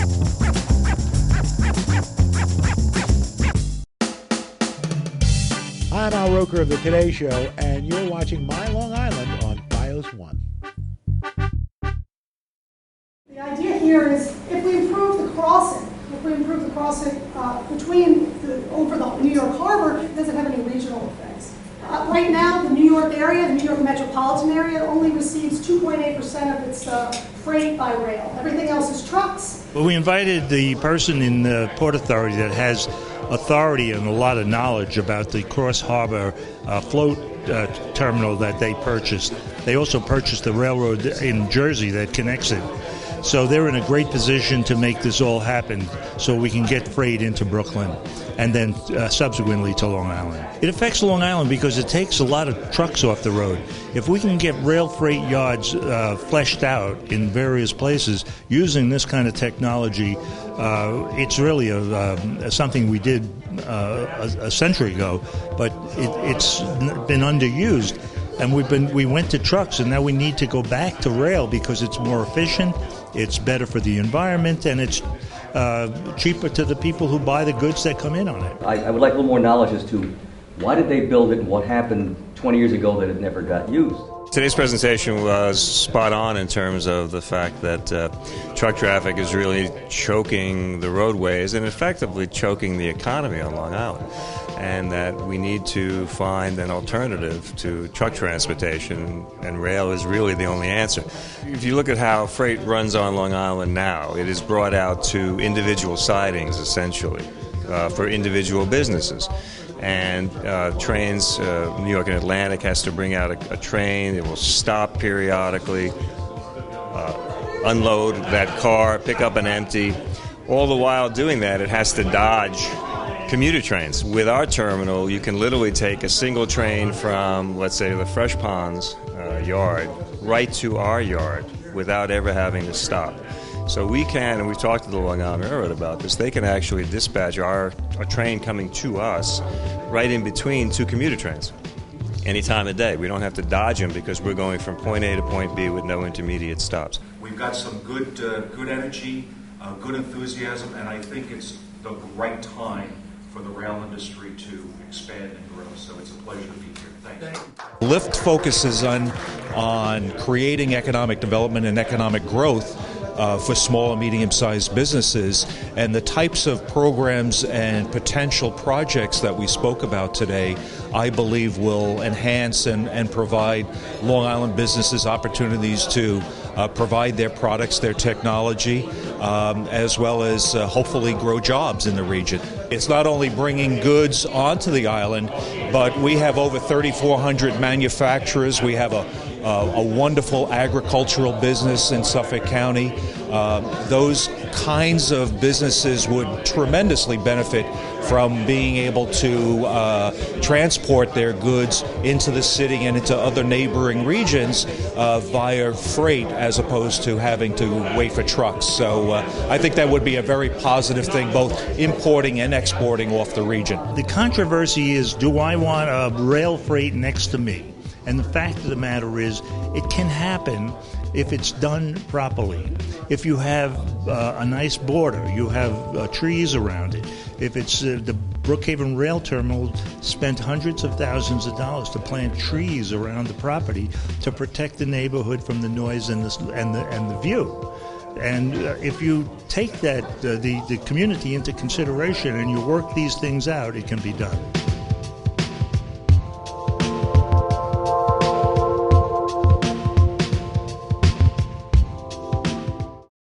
I'm Al Roker of The Today Show, and you're watching My Long Island on FiOS 1. The idea here is if we improve the crossing, over the New York Harbor, it doesn't have any regional effects. Right now, the New York area, the New York metropolitan area, only receives 2.8% of its freight by rail. Everything else is trucks. Well, we invited the person in the Port Authority that has authority and a lot of knowledge about the cross-harbor float terminal that they purchased. They also purchased the railroad in Jersey that connects it. So they're in a great position to make this all happen so we can get freight into Brooklyn and then subsequently to Long Island. It affects Long Island because it takes a lot of trucks off the road. If we can get rail freight yards fleshed out in various places using this kind of technology, it's really something we did a century ago, but it's been underused. And we went to trucks, and now we need to go back to rail because it's more efficient, it's better for the environment, and it's cheaper to the people who buy the goods that come in on it. I would like a little more knowledge as to why did they build it and what happened 20 years ago that it never got used. Today's presentation was spot on in terms of the fact that truck traffic is really choking the roadways and effectively choking the economy on Long Island, and that we need to find an alternative to truck transportation, and rail is really the only answer. If you look at how freight runs on Long Island now, it is brought out to individual sidings, essentially, for individual businesses. And trains, New York and Atlantic has to bring out a train. It will stop periodically, unload that car, pick up an empty. All the while doing that, it has to dodge commuter trains. With our terminal, you can literally take a single train from, let's say, the Fresh Ponds yard right to our yard without ever having to stop. So we can, and we've talked to the Long Island Railroad about this, they can actually dispatch a train coming to us right in between two commuter trains any time of day. We don't have to dodge them because we're going from point A to point B with no intermediate stops. We've got some good energy, good enthusiasm, and I think it's the right time for the rail industry to expand and grow. So it's a pleasure to be here. Thanks. LIFT focuses on creating economic development and economic growth for small and medium-sized businesses, and the types of programs and potential projects that we spoke about today, I believe will enhance and provide Long Island businesses opportunities to provide their products, their technology, as well as hopefully grow jobs in the region. It's not only bringing goods onto the island, but we have over 3,400 manufacturers. We have a wonderful agricultural business in Suffolk County. Those kinds of businesses would tremendously benefit from being able to transport their goods into the city and into other neighboring regions via freight as opposed to having to wait for trucks. So I think that would be a very positive thing, both importing and exporting off the region. The controversy is, do I want a rail freight next to me? And the fact of the matter is, it can happen if it's done properly. If you have a nice border, you have trees around it. If it's the Brookhaven Rail Terminal spent hundreds of thousands of dollars to plant trees around the property to protect the neighborhood from the noise and the view. And if you take that the community into consideration and you work these things out, it can be done.